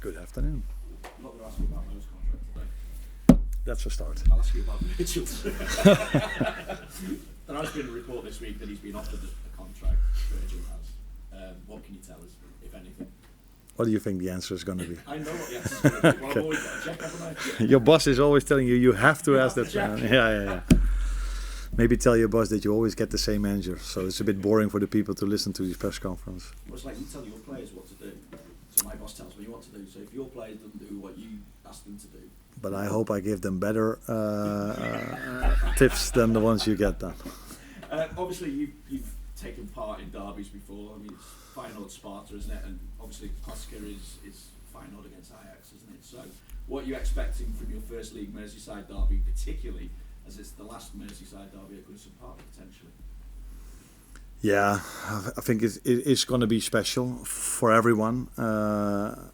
Good afternoon. I'm not going to ask you about Mo's contract today. That's a start. I'll ask you about Virgil's. There has been a report this week that he's been offered a contract. Virgil has. What can you tell us, if anything? What do you think the answer is going to be? I know what the answer is going to be. Well, I've always got to check, haven't I? Your boss is always telling you have to ask that. check. Yeah. Maybe tell your boss that you always get the same answer, so it's a bit boring for the people to listen to these press conference. Well, it's like you tell your players what to do. So my boss tells me what to do. So if your players don't do what you ask them to do. But I hope I give them better tips than the ones you get then. Obviously, you've taken part in derbies before. I mean, it's Feyenoord Sparta, isn't it? And obviously, Klassiker is Feyenoord against Ajax, isn't it? So, what are you expecting from your first league Merseyside derby, particularly as it's the last Merseyside derby at Goodison Park, potentially? Yeah, I think it's going to be special for everyone, for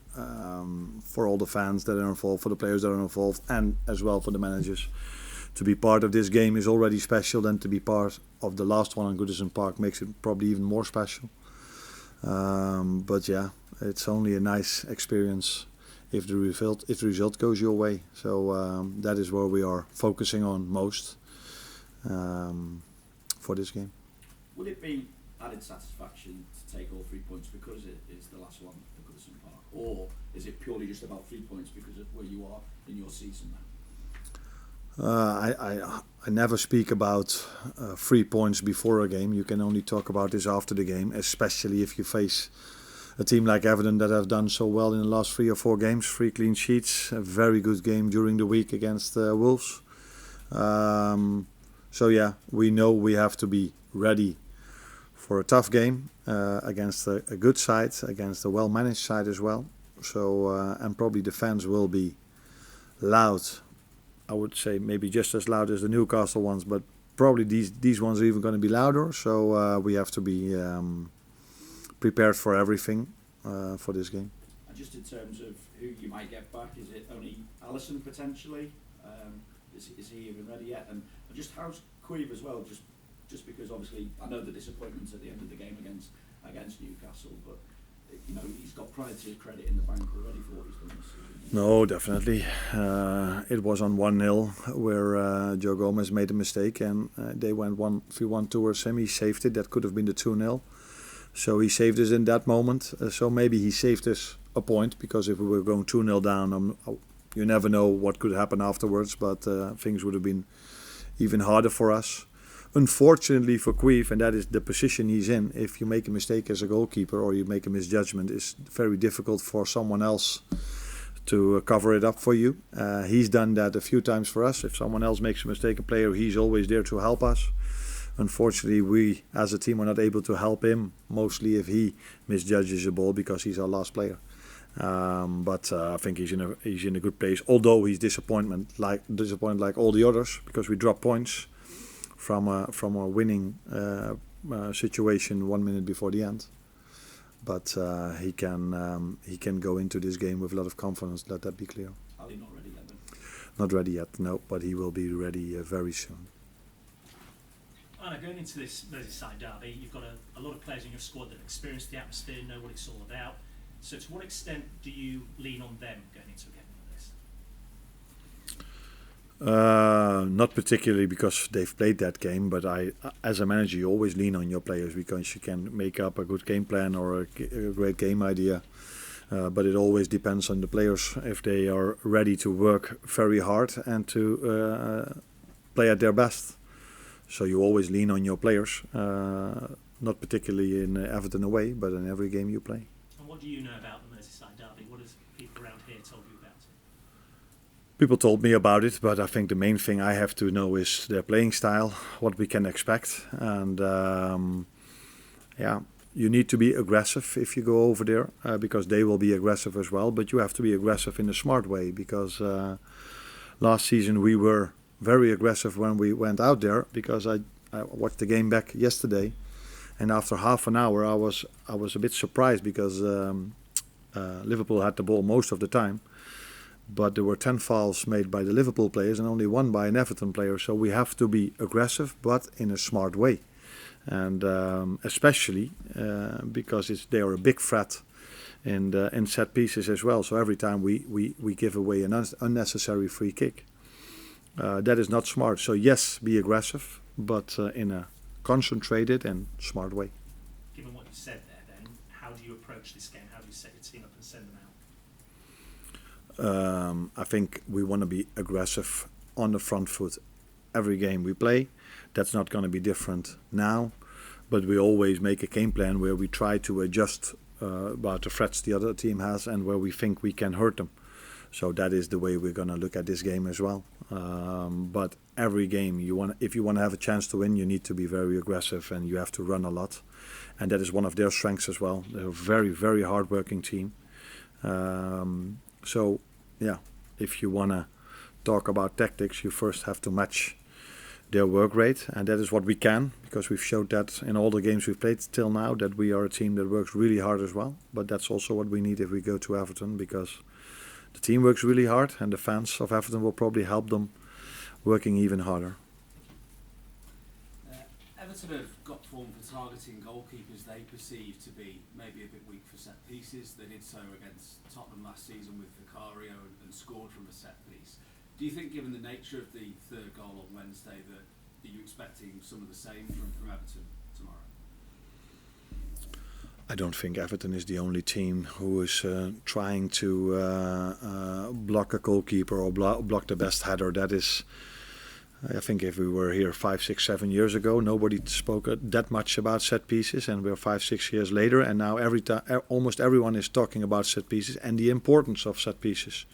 all the fans that are involved, for the players that are involved, and as well for the managers. To be part of this game is already special, then to be part of the last one on Goodison Park makes it probably even more special. But yeah, it's only a nice experience if the result goes your way. So that is where we are focusing on most for this game. Would it be added satisfaction to take all 3 points because it is the last one at Goodison Park, or is it purely just about 3 points because of where you are in your season now? I never speak about 3 points before a game. You can only talk about this after the game, especially if you face a team like Everton that have done so well in the last 3 or 4 games. 3 clean sheets, a very good game during the week against Wolves. So yeah, we know we have to be ready for a tough game against a good side, against a well-managed side as well. So and probably the fans will be loud. I would say maybe just as loud as the Newcastle ones, but probably these ones are even going to be louder. So we have to be prepared for everything for this game. And just in terms of who you might get back, is it only Alisson potentially? Is he even ready yet? And just how's Caoimhín as well? Just because obviously I know the disappointments at the end of the game against Newcastle, but you know he's got plenty of credit in the bank already for what he's done this season. No, definitely. It was on 1-0 where Joe Gomez made a mistake and they went 1-2 towards him. He saved it. That could have been the 2-0. So he saved us in that moment. So maybe he saved us a point, because if we were going 2-0 down, you never know what could happen afterwards, but things would have been even harder for us. Unfortunately for Caoimhín, and that is the position he's in, if you make a mistake as a goalkeeper or you make a misjudgment, it's very difficult for someone else to cover it up for you. He's done that a few times for us. If someone else makes a mistake, a player, he's always there to help us. Unfortunately, we as a team are not able to help him, mostly if he misjudges a ball, because he's our last player. But I think he's in a good place, although he's disappointed like all the others, because we dropped points from a winning situation 1 minute before the end. But he can go into this game with a lot of confidence. Let that be clear. Are they not ready yet then? Not ready yet, no. But he will be ready very soon. Arne, going into this Merseyside derby, you've got a lot of players in your squad that have experienced the atmosphere, know what it's all about. So to what extent do you lean on them going into a game like this? Not particularly because they've played that game, but as a manager, you always lean on your players because you can make up a good game plan or a great game idea. But it always depends on the players if they are ready to work very hard and to play at their best. So you always lean on your players, not particularly in Everton away, but in every game you play. And what do you know about the Merseyside derby? What has people around here told you about it? People told me about it, but I think the main thing I have to know is their playing style, what we can expect. And you need to be aggressive if you go over there, because they will be aggressive as well. But you have to be aggressive in a smart way, because last season we were very aggressive when we went out there, because I watched the game back yesterday, and after half an hour I was a bit surprised because Liverpool had the ball most of the time, but there were 10 fouls made by the Liverpool players and only 1 by an Everton player. So we have to be aggressive, but in a smart way, and especially because they are a big threat in set pieces as well. So every time we give away an unnecessary free kick. That is not smart. So yes, be aggressive, but in a concentrated and smart way. Given what you said there, then, how do you approach this game? How do you set your team up and send them out? I think we want to be aggressive on the front foot every game we play. That's not going to be different now, but we always make a game plan where we try to adjust about the threats the other team has and where we think we can hurt them. So that is the way we're going to look at this game as well. But every game, if you want to have a chance to win, you need to be very aggressive and you have to run a lot. And that is one of their strengths as well. They're a very, very hard-working team. So, yeah, if you want to talk about tactics, you first have to match their work rate. And that is what we can, because we've showed that in all the games we've played till now, that we are a team that works really hard as well. But that's also what we need if we go to Everton, because the team works really hard and the fans of Everton will probably help them working even harder. Everton have got form for targeting goalkeepers they perceive to be maybe a bit weak for set pieces. They did so against Tottenham last season with Vicario and scored from a set piece. Do you think, given the nature of the third goal on Wednesday, that are you expecting some of the same from Everton tomorrow? I don't think Everton is the only team who is trying to block a goalkeeper or block the best header. That is, I think if we were here 5, 6, 7 years ago, nobody spoke that much about set pieces, and we're 5, 6 years later, and now almost everyone is talking about set pieces and the importance of set pieces.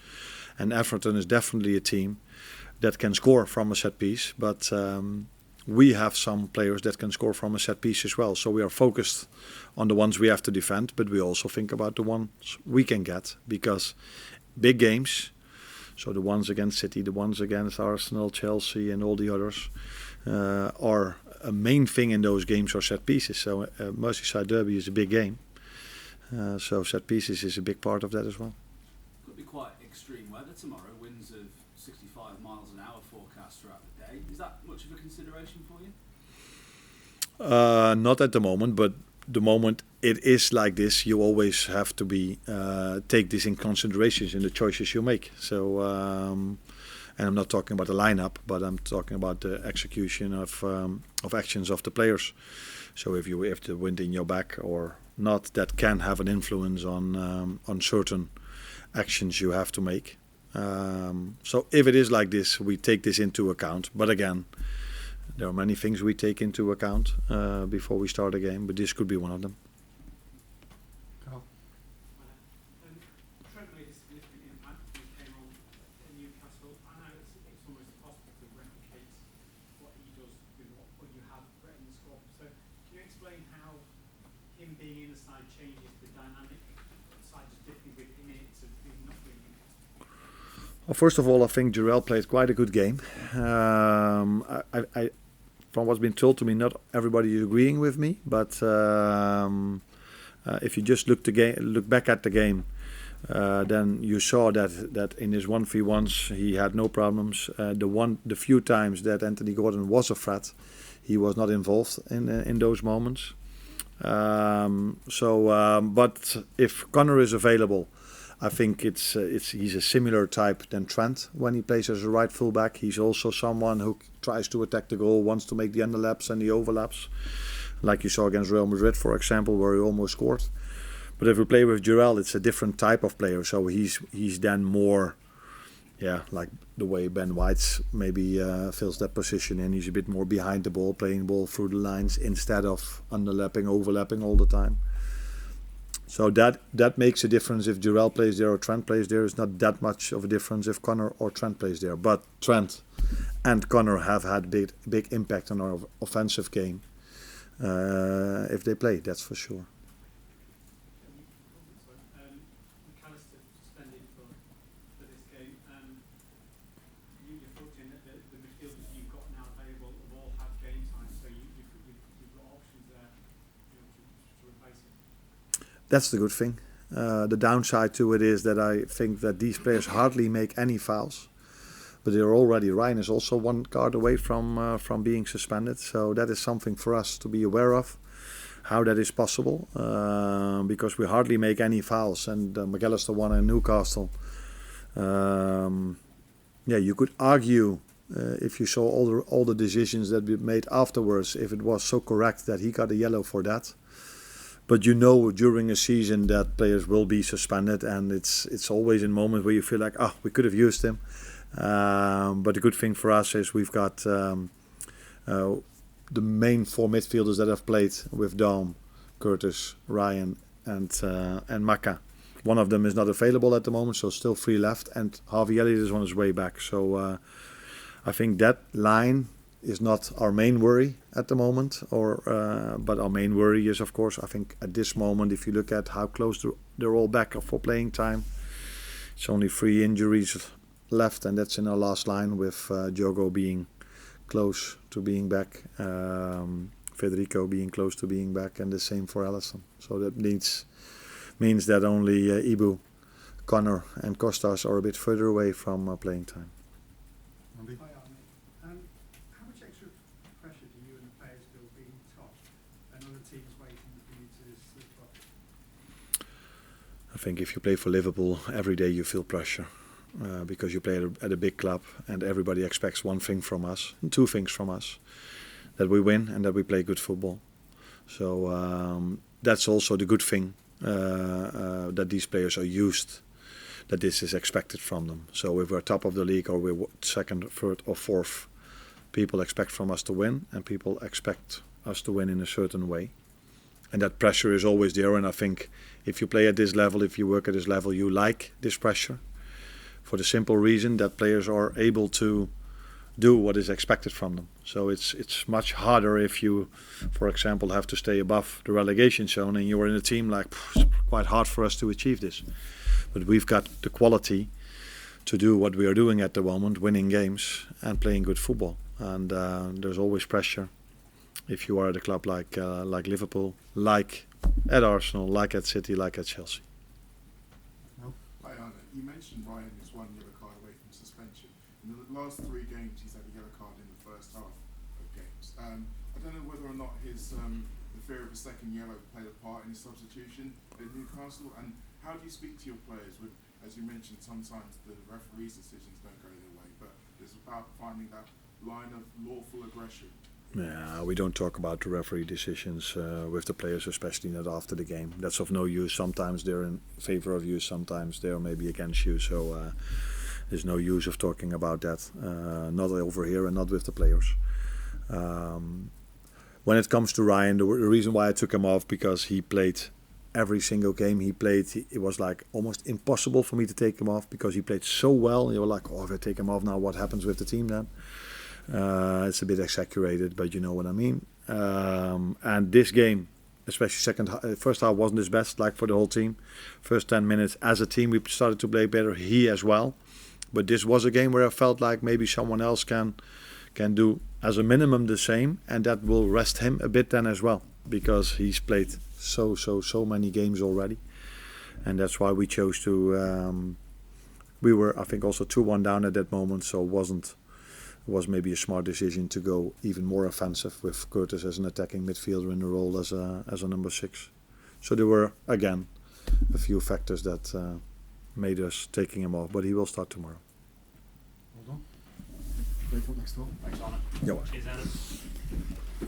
And Everton is definitely a team that can score from a set piece, but we have some players that can score from a set piece as well. So we are focused on the ones we have to defend, but we also think about the ones we can get, because big games, so the ones against City, the ones against Arsenal, Chelsea and all the others, are a main thing in those games are set pieces. So Merseyside derby is a big game. So set pieces is a big part of that as well. Could be quite extreme weather tomorrow, winds of 65 miles an hour forecast throughout the day. Is that much of a consideration for you? Not at the moment, but the moment it is like this, you always have to be take this in considerations in the choices you make. So, and I'm not talking about the lineup, but I'm talking about the execution of actions of the players. So if you have the wind in your back or not, that can have an influence on certain actions you have to make. So if it is like this, we take this into account. But again, there are many things we take into account before we start a game, but this could be one of them. Trent made a significant impact when he came on in Newcastle. I know it's almost impossible to replicate what he does with what you have written in the score. So can you explain how him being in the side changes the dynamic of the side, just differently with him in it to not being in it? Well, first of all, I think Jarell played quite a good game. From what's been told to me, not everybody is agreeing with me, but if you just look back at the game, then you saw that in his 1v1s he had no problems. The few times that Anthony Gordon was a threat, he was not involved in those moments. But if Conor is available, I think he's a similar type than Trent when he plays as a right fullback. He's also someone who tries to attack the goal, wants to make the underlaps and the overlaps, like you saw against Real Madrid, for example, where he almost scored. But if we play with Jarell, it's a different type of player. So he's then more, like the way Ben White's maybe fills that position in. He's a bit more behind the ball, playing the ball through the lines instead of underlapping, overlapping all the time. So that makes a difference if Jarell plays there or Trent plays there. It's not that much of a difference if Conor or Trent plays there. But Trent and Conor have had big impact on our offensive game if they play, that's for sure. McAllister suspended for this game. You're fortunate that the midfielders you've got now available have all had game time, so you've got options there to replace him. That's the good thing. The downside to it is that I think that these players hardly make any fouls, but they're already. Ryan is also one card away from being suspended, so that is something for us to be aware of. how that is possible, because we hardly make any fouls. And McAllister won in Newcastle. You could argue if you saw all the decisions that we made afterwards, if it was so correct that he got a yellow for that. But during a season that players will be suspended, and it's always in moments where you feel like, we could have used him. But the good thing for us is we've got the main four midfielders that have played with Daum, Curtis, Ryan, and Maka. One of them is not available at the moment, so still 3 left, and Harvey Elliott is on his way back. So I think that line is not our main worry at the moment, but our main worry is, of course, I think at this moment, if you look at how close they're all back for playing time, it's only 3 injuries left, and that's in our last line with Diogo being close to being back, Federico being close to being back, and the same for Alisson. So that means that only Ibou, Conor and Kostas are a bit further away from playing time. Hi, Arne. How much extra pressure do you and the players feel being top and other teams waiting for you to slip up? I think if you play for Liverpool, every day you feel pressure. Because you play at a big club and everybody expects one thing from us, and 2 things from us, that we win and that we play good football. So that's also the good thing, that these players are used, that this is expected from them. So if we're top of the league or we're 2nd, 3rd or 4th, people expect from us to win, and people expect us to win in a certain way. And that pressure is always there, and I think if you play at this level, if you work at this level, you like this pressure. For the simple reason that players are able to do what is expected from them. So it's much harder if you, for example, have to stay above the relegation zone and you're in a team like, it's quite hard for us to achieve this. But we've got the quality to do what we are doing at the moment, winning games and playing good football. And there's always pressure if you are at a club like Liverpool, like at Arsenal, like at City, like at Chelsea. Hi Arne, you mentioned Ryan is 1 yellow card away from suspension. In the last 3 games, he's had a yellow card in the first half of games. I don't know whether or not his the fear of a second yellow played a part in his substitution at Newcastle. And how do you speak to your players when, as you mentioned, sometimes the referee's decisions don't go their way, but it's about finding that line of lawful aggression? Yeah, we don't talk about the referee decisions with the players, especially not after the game. That's of no use. Sometimes they're in favor of you, sometimes they're maybe against you. So there's no use of talking about that. Not over here and not with the players. When it comes to Ryan, the reason why I took him off, because he played every single game he played. It was like almost impossible for me to take him off because he played so well. You were like, if I take him off now, what happens with the team then? It's a bit exaggerated, but you know what I mean. And this game, especially first half wasn't his best, like for the whole team. First 10 minutes as a team we started to play better, he as well. But this was a game where I felt like maybe someone else can do as a minimum the same, and that will rest him a bit then as well, because he's played so many games already. And that's why we chose to we were, I think, also 2-1 down at that moment, so it was maybe a smart decision to go even more offensive with Curtis as an attacking midfielder in the role as a number 6. So there were, again, a few factors that made us taking him off, but he will start tomorrow. Hold on. Wait for next door. Thanks, Arne. You're welcome. Cheers, Adam.